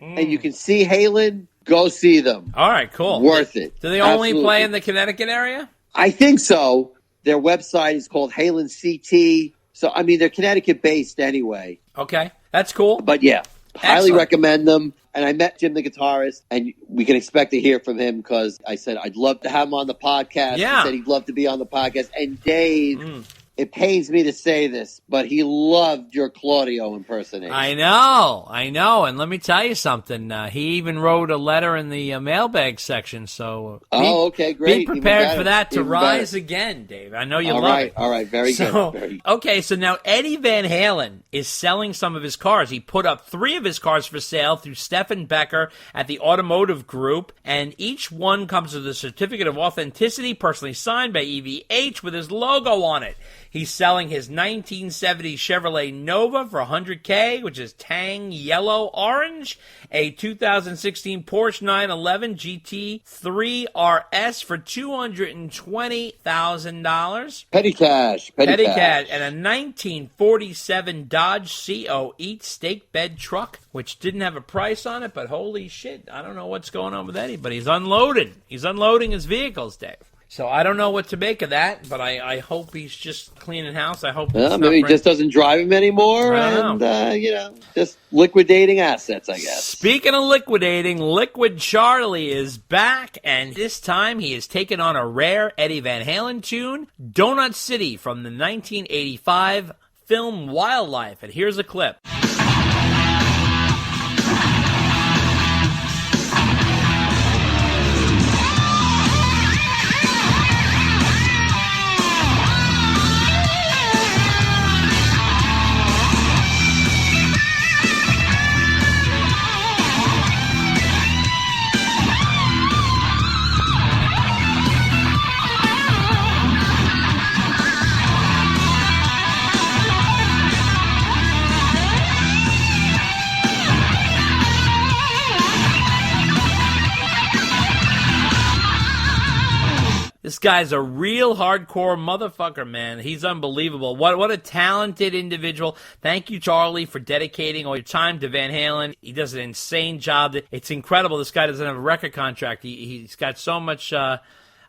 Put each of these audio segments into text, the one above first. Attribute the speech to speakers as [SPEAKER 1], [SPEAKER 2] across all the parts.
[SPEAKER 1] and you can see Halen, go see them.
[SPEAKER 2] All right, cool.
[SPEAKER 1] Worth it.
[SPEAKER 2] Do they only
[SPEAKER 1] Absolutely.
[SPEAKER 2] play in the Connecticut area?
[SPEAKER 1] I think so. Their website is called Halen CT. So, I mean, they're Connecticut-based anyway.
[SPEAKER 2] Okay, that's cool.
[SPEAKER 1] But, yeah, highly
[SPEAKER 2] Excellent.
[SPEAKER 1] recommend them. And I met Jim, the guitarist, and we can expect to hear from him because I said I'd love to have him on the podcast.
[SPEAKER 2] Yeah.
[SPEAKER 1] He said he'd love to be on the podcast. And Dave, it pains me to say this, but he loved your Claudio impersonation.
[SPEAKER 2] I know. And let me tell you something. He even wrote a letter in the mailbag section. So,
[SPEAKER 1] okay, great.
[SPEAKER 2] Be prepared
[SPEAKER 1] Even
[SPEAKER 2] for that to
[SPEAKER 1] Even
[SPEAKER 2] rise
[SPEAKER 1] better.
[SPEAKER 2] again, Dave. I know you
[SPEAKER 1] All
[SPEAKER 2] love
[SPEAKER 1] right,
[SPEAKER 2] it.
[SPEAKER 1] all right, very good.
[SPEAKER 2] Okay, so now Eddie Van Halen is selling some of his cars. He put up 3 of his cars for sale through Stephen Becker at the Automotive Group, and each one comes with a certificate of authenticity personally signed by EVH with his logo on it. He's selling his 1970 Chevrolet Nova for $100K, which is tang yellow orange. A 2016 Porsche 911 GT3 RS for $220,000.
[SPEAKER 1] Petty cash.
[SPEAKER 2] And a 1947 Dodge CO Eat Steak Bed truck, which didn't have a price on it, but holy shit, I don't know what's going on with Eddie, but he's unloading. He's unloading his vehicles, Dave. So I don't know what to make of that, but I hope he's just cleaning house. I hope
[SPEAKER 1] maybe he just doesn't drive him anymore,
[SPEAKER 2] I don't
[SPEAKER 1] just liquidating assets, I guess.
[SPEAKER 2] Speaking of liquidating, Liquid Charlie is back, and this time he has taken on a rare Eddie Van Halen tune, Donut City, from the 1985 film Wildlife. And here's a clip. This guy's a real hardcore motherfucker, man. He's unbelievable. What a talented individual. Thank you, Charlie, for dedicating all your time to Van Halen. He does an insane job. It's incredible. This guy doesn't have a record contract. He's got so much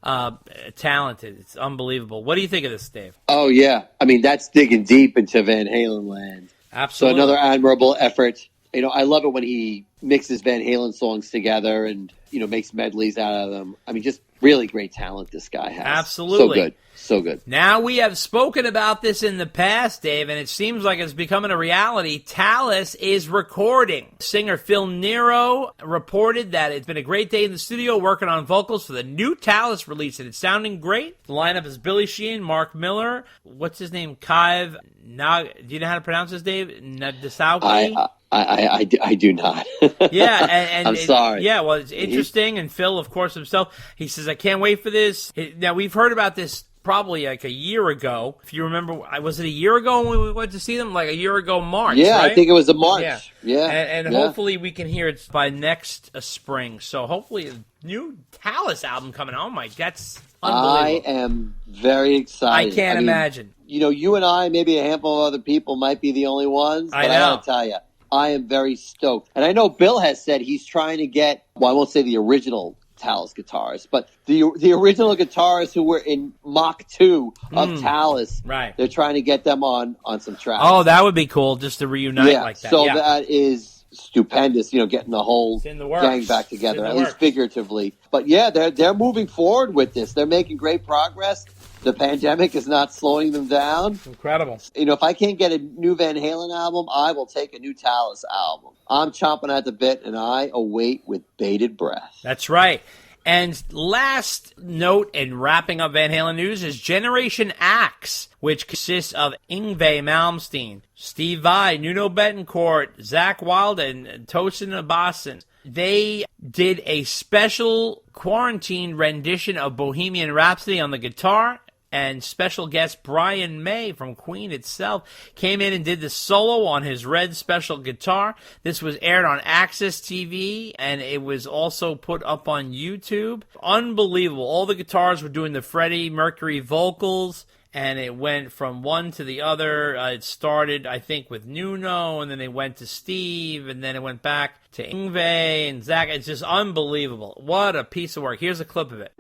[SPEAKER 2] talented. It's unbelievable. What do you think of this, Dave?
[SPEAKER 1] Oh, yeah. I mean, that's digging deep into Van Halen land.
[SPEAKER 2] Absolutely.
[SPEAKER 1] So another admirable effort. You know, I love it when he mixes Van Halen songs together and, makes medleys out of them. I mean, just really great talent this guy has.
[SPEAKER 2] Absolutely.
[SPEAKER 1] So good.
[SPEAKER 2] Now, we have spoken about this in the past, Dave, and it seems like it's becoming a reality. Talis is recording. Singer Phil Nero reported that it's been a great day in the studio working on vocals for the new Talis release, and it's sounding great. The lineup is Billy Sheehan, Mark Miller, what's his name, Kaiv Nag. Do you know how to pronounce his name? Nadisauki?
[SPEAKER 1] I do not.
[SPEAKER 2] Yeah, and
[SPEAKER 1] I'm sorry.
[SPEAKER 2] Yeah, well, it's interesting, and Phil, of course, himself, he says, I can't wait for this. Now, we've heard about this probably like a year ago. If you remember, was it a year ago when we went to see them? Like a year ago, March,
[SPEAKER 1] Yeah,
[SPEAKER 2] right?
[SPEAKER 1] I think it was a March. Yeah.
[SPEAKER 2] And hopefully we can hear it by next spring. So hopefully a new Talis album coming out. Oh, my, that's unbelievable.
[SPEAKER 1] I am very excited.
[SPEAKER 2] I can't imagine.
[SPEAKER 1] You and I, maybe a handful of other people might be the only ones. But I got to tell you, I am very stoked. And I know Bill has said he's trying to get, well, I won't say the original Talis guitarists, but the original guitarists who were in Mach 2 of Talis,
[SPEAKER 2] right?
[SPEAKER 1] They're trying to get them on some tracks.
[SPEAKER 2] Oh, that would be cool, just to reunite like that.
[SPEAKER 1] So that is stupendous, getting the whole gang back together, at least figuratively. But yeah, they're moving forward with this. They're making great progress. The pandemic is not slowing them down.
[SPEAKER 2] Incredible.
[SPEAKER 1] If I can't get a new Van Halen album, I will take a new Talis album. I'm chomping at the bit, and I await with bated breath.
[SPEAKER 2] That's right. And last note in wrapping up Van Halen news is Generation Axe, which consists of Yngwie Malmsteen, Steve Vai, Nuno Bettencourt, Zakk Wylde, and Tosin Abassan. They did a special quarantine rendition of Bohemian Rhapsody on the guitar, and special guest Brian May from Queen itself came in and did the solo on his red special guitar. This was aired on Access TV, and it was also put up on YouTube. Unbelievable. All the guitars were doing the Freddie Mercury vocals, and it went from one to the other. It started, I think, with Nuno, and then they went to Steve, and then it went back to Yngwie and Zach. It's just unbelievable. What a piece of work. Here's a clip of it.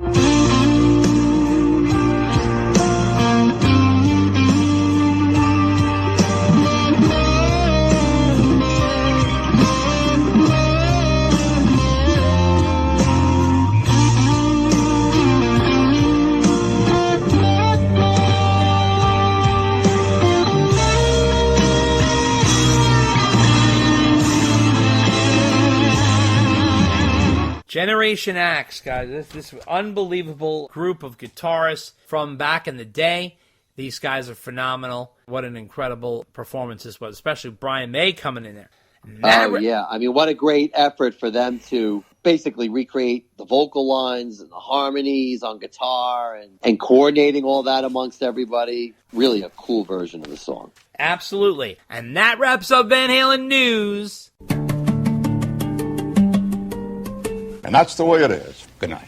[SPEAKER 2] Generation Axe, guys. This unbelievable group of guitarists from back in the day. These guys are phenomenal. What an incredible performance this was, especially Brian May coming in there.
[SPEAKER 1] Yeah. I mean, what a great effort for them to basically recreate the vocal lines and the harmonies on guitar and coordinating all that amongst everybody. Really a cool version of the song.
[SPEAKER 2] Absolutely. And that wraps up Van Halen news.
[SPEAKER 3] And that's the way it is. Good night.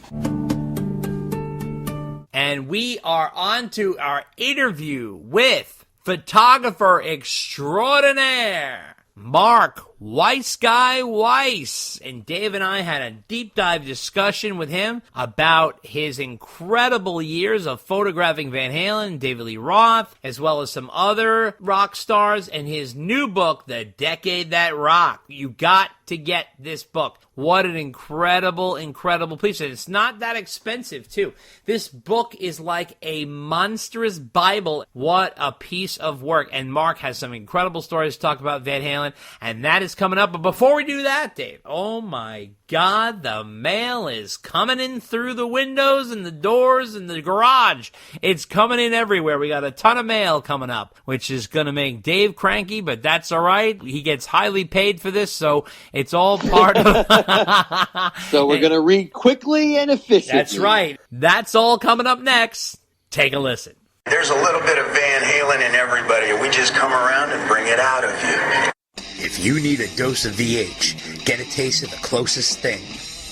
[SPEAKER 2] And we are on to our interview with photographer extraordinaire, Mark Weissguy Weiss. And Dave and I had a deep dive discussion with him about his incredible years of photographing Van Halen, David Lee Roth, as well as some other rock stars, and his new book, The Decade That Rocked. You got to get this book. What an incredible, incredible piece. And it's not that expensive, too. This book is like a monstrous Bible. What a piece of work. And Mark has some incredible stories to talk about Van Halen, and that is coming up. But before we do that, Dave, oh my God, the mail is coming in through the windows and the doors and the garage. It's coming in everywhere. We got a ton of mail coming up, which is going to make Dave cranky, but that's all right. He gets highly paid for this, so it's all part of...
[SPEAKER 1] So we're going to read quickly and efficiently.
[SPEAKER 2] That's right. That's all coming up next. Take a listen.
[SPEAKER 4] There's a little bit of Van Halen in everybody. We just come around and bring it out of you. If you need a dose of VH, get a taste of the closest thing.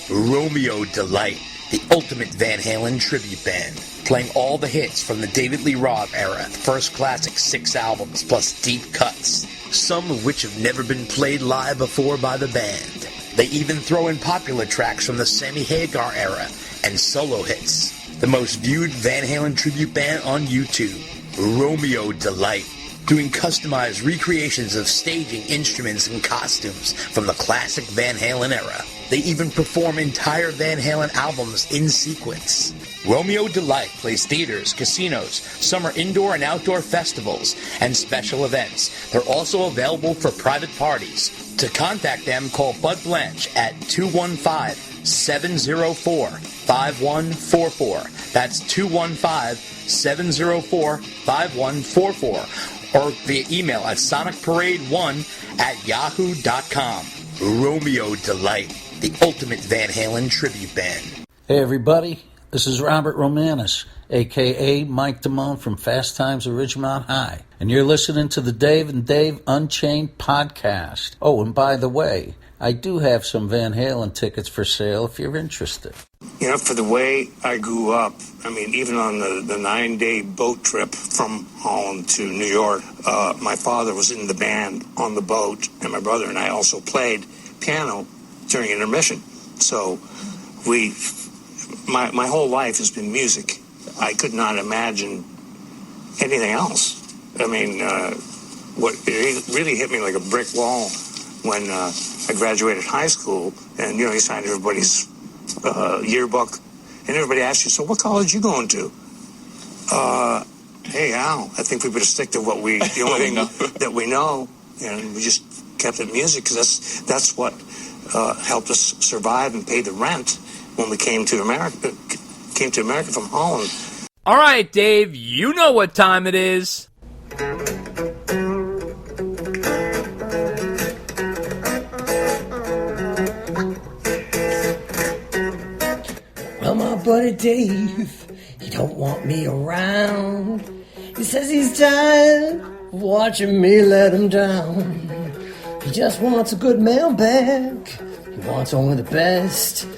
[SPEAKER 4] Romeo Delight, the ultimate Van Halen tribute band, playing all the hits from the David Lee Roth era, the first classic 6 albums, plus deep cuts, some of which have never been played live before by the band. They even throw in popular tracks from the Sammy Hagar era and solo hits. The most viewed Van Halen tribute band on YouTube, Romeo Delight, doing customized recreations of staging, instruments, and costumes from the classic Van Halen era. They even perform entire Van Halen albums in sequence. Romeo Delight plays theaters, casinos, summer indoor and outdoor festivals, and special events. They're also available for private parties. To contact them, call Bud Blanche at 215-704-5144. That's 215-704-5144. Or via email at sonicparade1@yahoo.com. Romeo Delight, the ultimate Van Halen tribute band.
[SPEAKER 5] Hey everybody, this is Robert Romanus, a.k.a. Mike Damone from Fast Times at Ridgemont High. And you're listening to the Dave and Dave Unchained podcast. Oh, and by the way, I do have some Van Halen tickets for sale if you're interested.
[SPEAKER 6] You know, for the way I grew up, I mean, even on the 9-day boat trip from Holland to New York, my father was in the band on the boat, and my brother and I also played piano during intermission. So my whole life has been music. I could not imagine anything else. I mean, it really hit me like a brick wall when I graduated high school, and, you know, you signed everybody's yearbook, and everybody asked you, so what college you going to? Hey, Al, I think we better stick to the only thing that we know, and we just kept it music, because that's what helped us survive and pay the rent when we came to America from Holland.
[SPEAKER 2] All right, Dave, you know what time it is.
[SPEAKER 7] Well, my buddy Dave, he don't want me around. He says he's tired of watching me let him down. He just wants a good mailbag. He wants only the best.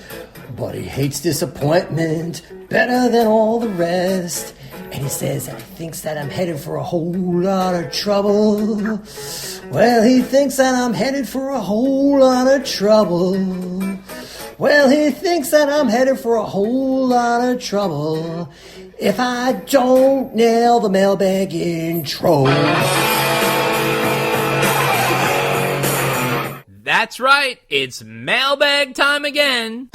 [SPEAKER 7] But he hates disappointment better than all the rest. And he says that he thinks that I'm headed for a whole lot of trouble. Well, he thinks that I'm headed for a whole lot of trouble. Well, he thinks that I'm headed for a whole lot of trouble if I don't nail the mailbag intro.
[SPEAKER 2] That's right, it's mailbag time again.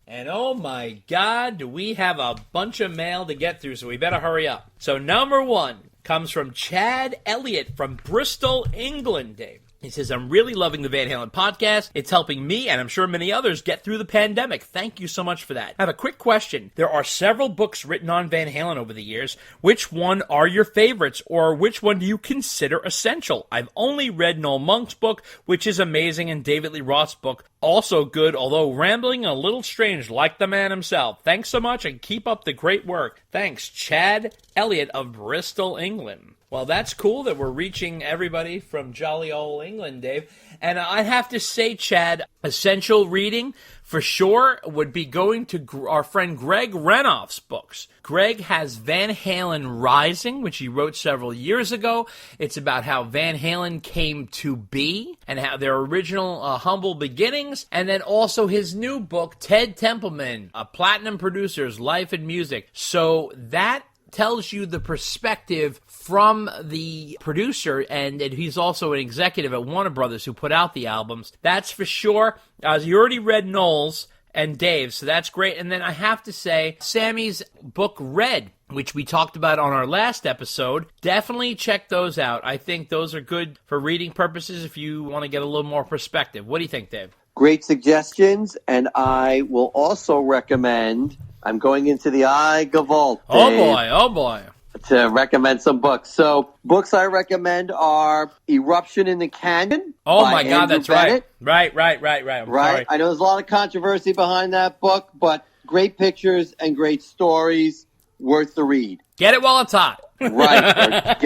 [SPEAKER 2] And oh my God, do we have a bunch of mail to get through, so we better hurry up. So number one comes from Chad Elliott from Bristol, England, Dave. He says, I'm really loving the Van Halen podcast. It's helping me, and I'm sure many others, get through the pandemic. Thank you so much for that. I have a quick question. There are several books written on Van Halen over the years. Which one are your favorites, or which one do you consider essential? I've only read Noel Monk's book, which is amazing, and David Lee Roth's book, also good, although rambling and a little strange, like the man himself. Thanks so much, and keep up the great work. Thanks, Chad Elliott of Bristol, England. Well, that's cool that we're reaching everybody from jolly old England, Dave. And I have to say, Chad, essential reading for sure would be going to our friend Greg Renoff's books. Greg has Van Halen Rising, which he wrote several years ago. It's about how Van Halen came to be and how their original humble beginnings. And then also his new book, Ted Templeman, a platinum producer's life and music. So that tells you the perspective from the producer, and he's also an executive at Warner Brothers who put out the albums. That's for sure. You already read Noel's and Dave's, so that's great. And then I have to say, Sammy's book, Red, which we talked about on our last episode, definitely check those out. I think those are good for reading purposes if you want to get a little more perspective. What do you think, Dave?
[SPEAKER 1] Great suggestions, and I will also recommend, I'm going into the Eye Gavolt.
[SPEAKER 2] Oh boy.
[SPEAKER 1] To recommend some books. So, books I recommend are Eruption in the Canyon.
[SPEAKER 2] Oh my God,
[SPEAKER 1] Andrew
[SPEAKER 2] that's
[SPEAKER 1] Bennett.
[SPEAKER 2] right. Right.
[SPEAKER 1] Right. I know there's a lot of controversy behind that book, but great pictures and great stories, worth the read.
[SPEAKER 2] Get it while it's hot.
[SPEAKER 1] Right.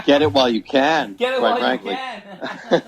[SPEAKER 1] Get it while you can.
[SPEAKER 2] Get it while you can.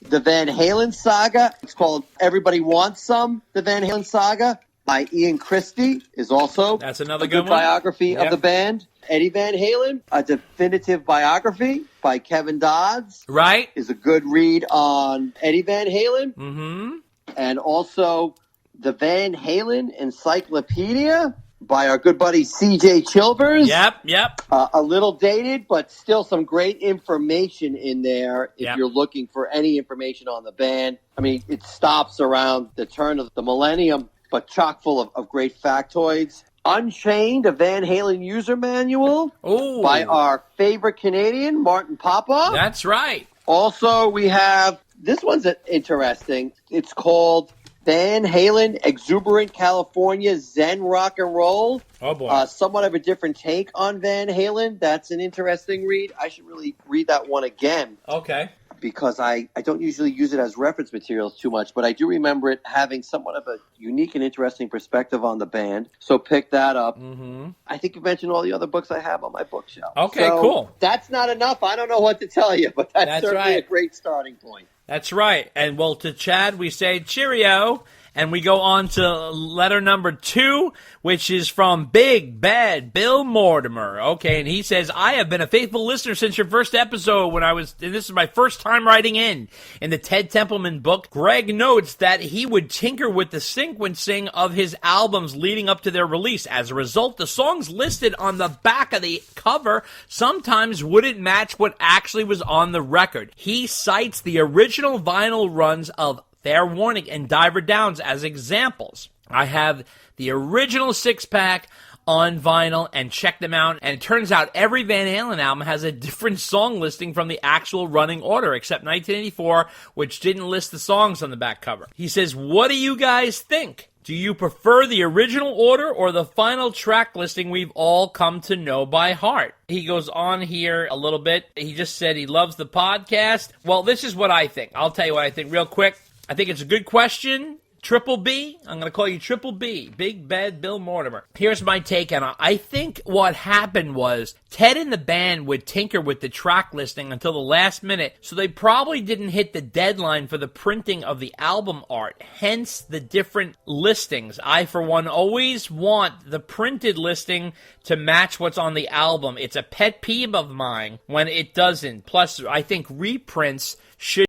[SPEAKER 1] The Van Halen Saga. It's called Everybody Wants Some, The Van Halen Saga, by Ian Christie, is also
[SPEAKER 2] That's another
[SPEAKER 1] a good
[SPEAKER 2] one.
[SPEAKER 1] biography of the band. Eddie Van Halen, a definitive biography by Kevin Dodds.
[SPEAKER 2] Right.
[SPEAKER 1] Is a good read on Eddie Van Halen.
[SPEAKER 2] Mm-hmm.
[SPEAKER 1] And also the Van Halen Encyclopedia by our good buddy C.J. Chilvers.
[SPEAKER 2] Yep.
[SPEAKER 1] A little dated, but still some great information in there if you're looking for any information on the band. I mean, it stops around the turn of the millennium, but chock full of great factoids. Unchained, a Van Halen user manual by our favorite Canadian, Martin Popoff.
[SPEAKER 2] That's right.
[SPEAKER 1] Also, we have, this one's interesting. It's called Van Halen Exuberant California Zen Rock and Roll.
[SPEAKER 2] Oh, boy.
[SPEAKER 1] Somewhat of a different take on Van Halen. That's an interesting read. I should really read that one again.
[SPEAKER 2] Okay.
[SPEAKER 1] Because I don't usually use it as reference materials too much, but I do remember it having somewhat of a unique and interesting perspective on the band. So pick that up.
[SPEAKER 2] Mm-hmm.
[SPEAKER 1] I think you mentioned all the other books I have on my bookshelf.
[SPEAKER 2] Okay,
[SPEAKER 1] so
[SPEAKER 2] cool.
[SPEAKER 1] That's not enough. I don't know what to tell you, but that's certainly a great starting point.
[SPEAKER 2] That's right. And well, to Chad, we say cheerio. And we go on to letter number 2, which is from Big Bad Bill Mortimer. Okay, and he says, I have been a faithful listener since your first episode and this is my first time writing in. In the Ted Templeman book, Greg notes that he would tinker with the sequencing of his albums leading up to their release. As a result, the songs listed on the back of the cover sometimes wouldn't match what actually was on the record. He cites the original vinyl runs of Fair Warning and Diver Downs as examples. I have the original 6-pack on vinyl and check them out, and it turns out every Van Halen album has a different song listing from the actual running order, except 1984, which didn't list the songs on the back cover. He says, what do you guys think? Do you prefer the original order or the final track listing we've all come to know by heart? He goes on here a little bit. He just said he loves the podcast. Well, this is what I think. I'll tell you what I think real quick. I think it's a good question Triple B? I'm going to call you Triple B. Big Bad Bill Mortimer. Here's my take on it. I think what happened was Ted and the band would tinker with the track listing until the last minute, so they probably didn't hit the deadline for the printing of the album art, hence the different listings. I, for one, always want the printed listing to match what's on the album. It's a pet peeve of mine when it doesn't. Plus, I think reprints should